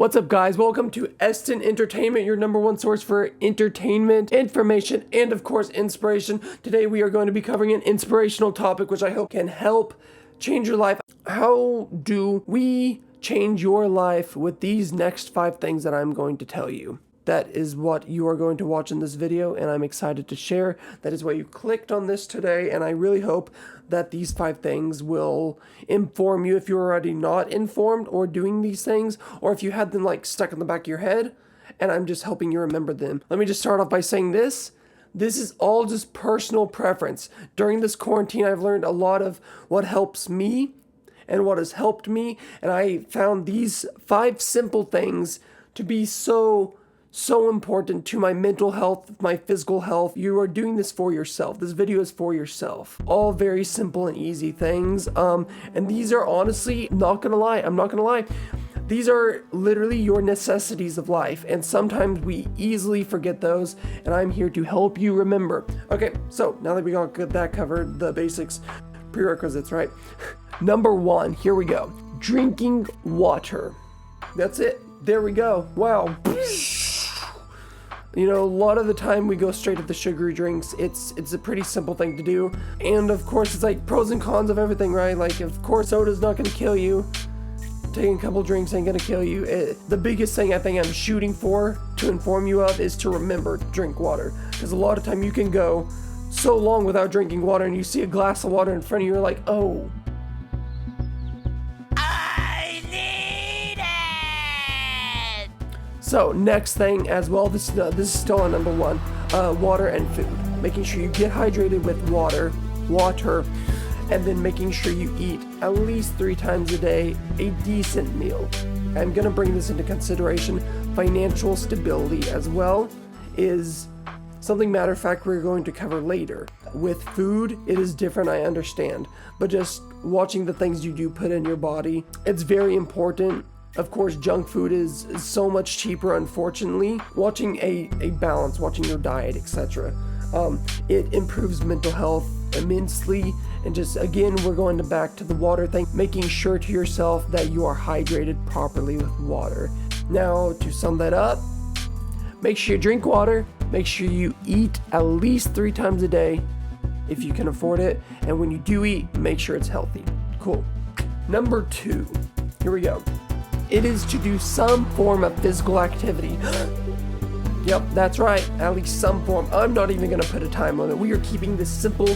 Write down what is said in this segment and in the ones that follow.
What's up, guys? Welcome to Eston Entertainment, your number one source for entertainment, information, and of course, inspiration. Today we are going to be covering an inspirational topic which I hope can help change your life. How do we change your life with these next 5 things that I'm going to tell you? That is what you are going to watch in this video, and I'm excited to share. That is why you clicked on this today, and I really hope that these 5 things will inform you if you're already not informed or doing these things, or if you had them like stuck in the back of your head, and I'm just helping you remember them. Let me just start off by saying this. This is all just personal preference. During this quarantine, I've learned a lot of what helps me and what has helped me, and I found these 5 simple things to be so important to my mental health, my physical health. You are doing this for yourself. This video is for yourself. All very simple and easy things. And these are honestly, I'm not gonna lie. These are literally your necessities of life. And sometimes we easily forget those. And I'm here to help you remember. Okay, so now that we got that covered, the basics, prerequisites, right? Number 1, here we go. Drinking water. That's it. There we go. Wow. You know, a lot of the time we go straight to the sugary drinks. It's a pretty simple thing to do. And of course, it's like pros and cons of everything, right? Like, of course, soda's not gonna kill you. Taking a couple drinks ain't gonna kill you. The biggest thing I think I'm shooting for to inform you of is to remember to drink water. Because a lot of time you can go so long without drinking water and you see a glass of water in front of you, you're like, oh. So next thing as well, this is still on number 1, water and food. Making sure you get hydrated with water, and then making sure you eat at least 3 times a day, a decent meal. I'm gonna bring this into consideration. Financial stability as well is something, matter of fact, we're going to cover later. With food, it is different, I understand, but just watching the things you do put in your body, it's very important. Of course, junk food is so much cheaper, unfortunately. Watching a balance, watching your diet, etc. It improves mental health immensely. And just, again, we're going back to the water thing, making sure to yourself that you are hydrated properly with water. Now, to sum that up, make sure you drink water, make sure you eat at least 3 times a day, if you can afford it. And when you do eat, make sure it's healthy. Cool. Number 2, here we go. It is to do some form of physical activity. Yep, that's right, at least some form. I'm not even gonna put a time limit. We are keeping this simple,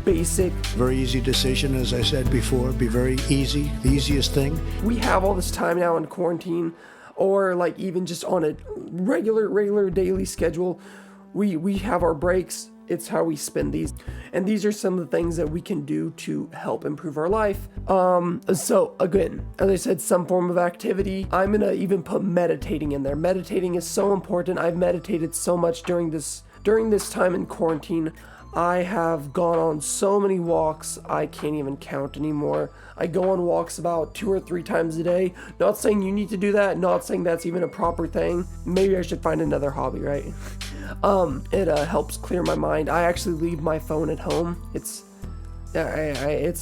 basic. Very easy decision, as I said before, be very easy, the easiest thing. We have all this time now in quarantine, or like even just on a regular daily schedule. We have our breaks. It's how we spend these. And these are some of the things that we can do to help improve our life. So again, as I said, some form of activity. I'm gonna even put meditating in there. Meditating is so important. I've meditated so much during this time in quarantine. I have gone on so many walks, I can't even count anymore. I go on walks about 2 or 3 times a day. Not saying you need to do that, not saying that's even a proper thing. Maybe I should find another hobby, right? It helps clear my mind. I actually leave my phone at home. It's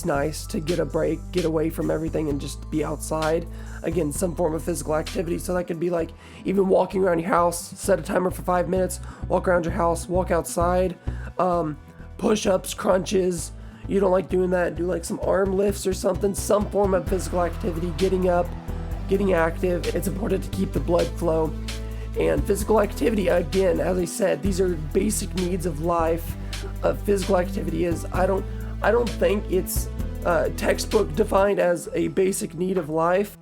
nice to get a break, get away from everything and just be outside. Again, some form of physical activity. So that could be like even walking around your house, set a timer for 5 minutes, walk around your house, walk outside, push-ups, crunches. You don't like doing that, do like some arm lifts or something, some form of physical activity, getting up, getting active. It's important to keep the blood flow. And physical activity, again, as I said, these are basic needs of life. Physical activity is, I don't think it's textbook defined as a basic need of life,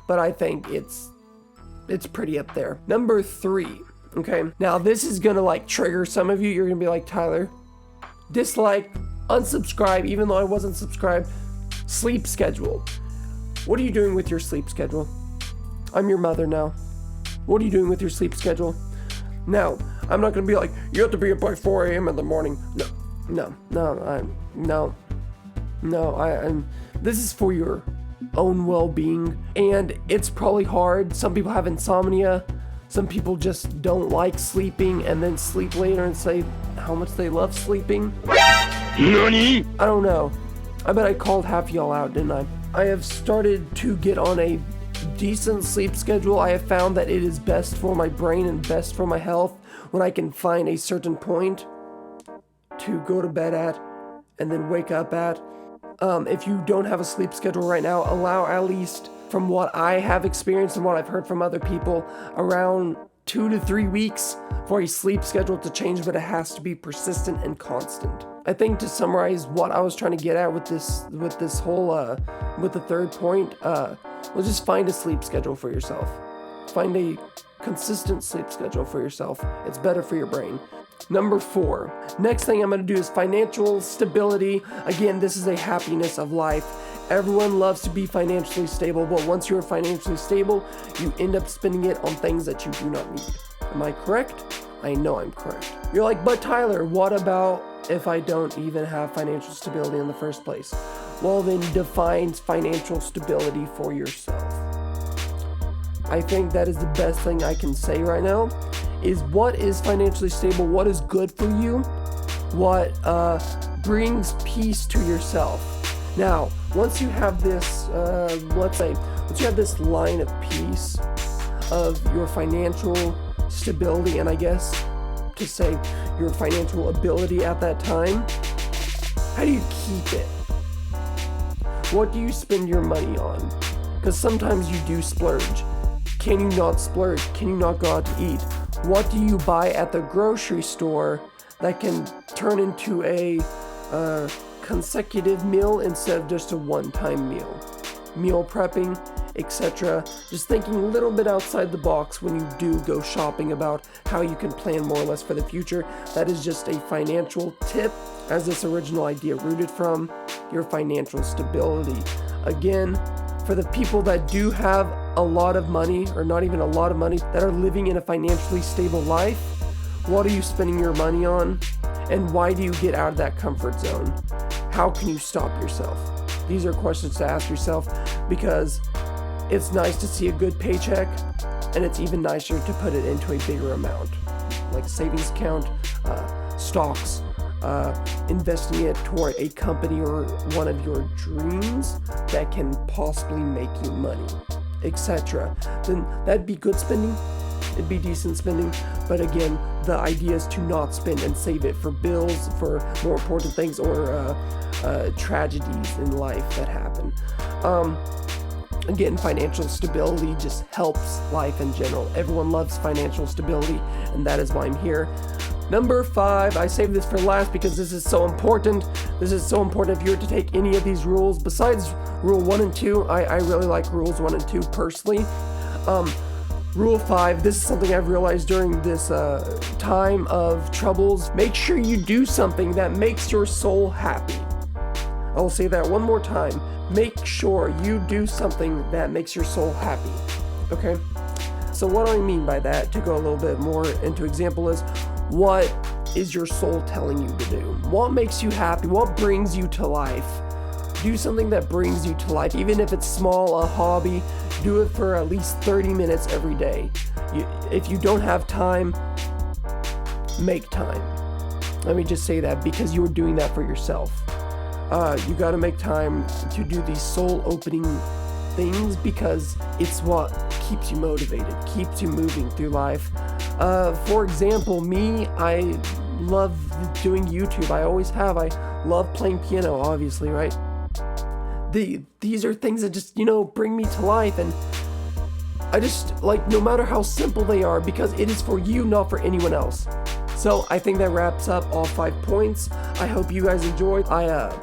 but I think it's pretty up there. Number 3, okay? Now this is gonna like trigger some of you. You're gonna be like, Tyler, dislike, unsubscribe, even though I wasn't subscribed. Sleep schedule. What are you doing with your sleep schedule? I'm your mother now. What are you doing with your sleep schedule? Now, I'm not gonna be like, you have to be up by 4 a.m. in the morning. This is for your own well-being, and it's probably hard. Some people have insomnia. Some people just don't like sleeping and then sleep later and say how much they love sleeping. NANI? I don't know. I bet I called half y'all out, didn't I? I have started to get on a decent sleep schedule. I have found that it is best for my brain and best for my health when I can find a certain point to go to bed at and then wake up at. If you don't have a sleep schedule right now, allow, at least from what I have experienced and what I've heard from other people, around 2 to 3 weeks for a sleep schedule to change, but it has to be persistent and constant. I think to summarize what I was trying to get at with this whole with the third point, well, just find a sleep schedule for yourself. Find a consistent sleep schedule for yourself. It's better for your brain. Number 4. Next thing I'm going to do is financial stability. Again, this is a happiness of life. Everyone loves to be financially stable, but once you're financially stable, you end up spending it on things that you do not need. Am I correct? I know I'm correct. You're like, but Tyler, what about if I don't even have financial stability in the first place? Well, then define financial stability for yourself. I think that is the best thing I can say right now, is what is financially stable, what is good for you, what brings peace to yourself. Now, once you have this, once you have this line of peace of your financial stability, and I guess to say your financial ability at that time, how do you keep it? What do you spend your money on? Because sometimes you do splurge. Can you not splurge? Can you not go out to eat? What do you buy at the grocery store that can turn into a consecutive meal instead of just a one-time meal? Meal prepping, etc. Just thinking a little bit outside the box when you do go shopping about how you can plan more or less for the future. That is just a financial tip, as this original idea rooted from your financial stability. Again, for the people that do have a lot of money, or not even a lot of money, that are living in a financially stable life, what are you spending your money on? And why do you get out of that comfort zone? How can you stop yourself? These are questions to ask yourself, because it's nice to see a good paycheck, and it's even nicer to put it into a bigger amount, like savings account, stocks, investing it toward a company or one of your dreams that can possibly make you money, etc. Then that'd be good spending. It'd be decent spending. But again, the idea is to not spend and save it for bills, for more important things, or tragedies in life that happen. Again, financial stability just helps life in general. Everyone loves financial stability, and that is why I'm here. Number 5, I saved this for last because this is so important. This is so important if you were to take any of these rules. Besides rule 1 and 2, I really like rules 1 and 2 personally. Rule 5, this is something I've realized during this time of troubles. Make sure you do something that makes your soul happy. I'll say that one more time. Make sure you do something that makes your soul happy. Okay? So what do I mean by that? To go a little bit more into example is, what is your soul telling you to do? What makes you happy? What brings you to life? Do something that brings you to life. Even if it's small, a hobby, do it for at least 30 minutes every day. If you don't have time, make time. Let me just say that, because you are doing that for yourself. You got to make time to do these soul-opening things, because it's what keeps you motivated, keeps you moving through life. For example, me, I love doing YouTube. I always have. I love playing piano, obviously, right? These are things that just, bring me to life, and I just, no matter how simple they are, because it is for you, not for anyone else. So I think that wraps up all 5 points. I hope you guys enjoyed. I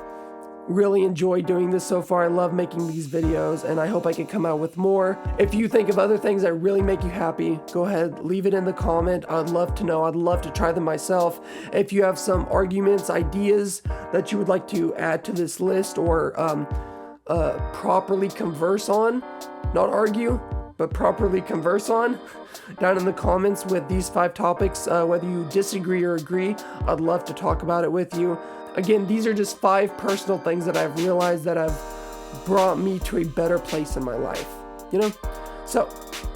really enjoyed doing this so far. I love making these videos, and I hope I can come out with more. If you think of other things that really make you happy, go ahead, leave it in the comment. I'd love to know. I'd love to try them myself. If you have some arguments, ideas that you would like to add to this list, or properly converse on, not argue, but properly converse on, down in the comments with these 5 topics, whether you disagree or agree, I'd love to talk about it with you. Again, these are just 5 personal things that I've realized that have brought me to a better place in my life, So,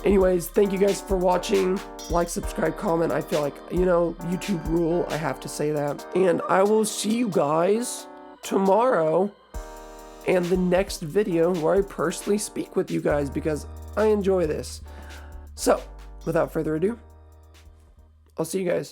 anyways, thank you guys for watching. Like, subscribe, comment. I feel like, YouTube rule, I have to say that. And I will see you guys tomorrow and the next video where I personally speak with you guys because I enjoy this. So, without further ado, I'll see you guys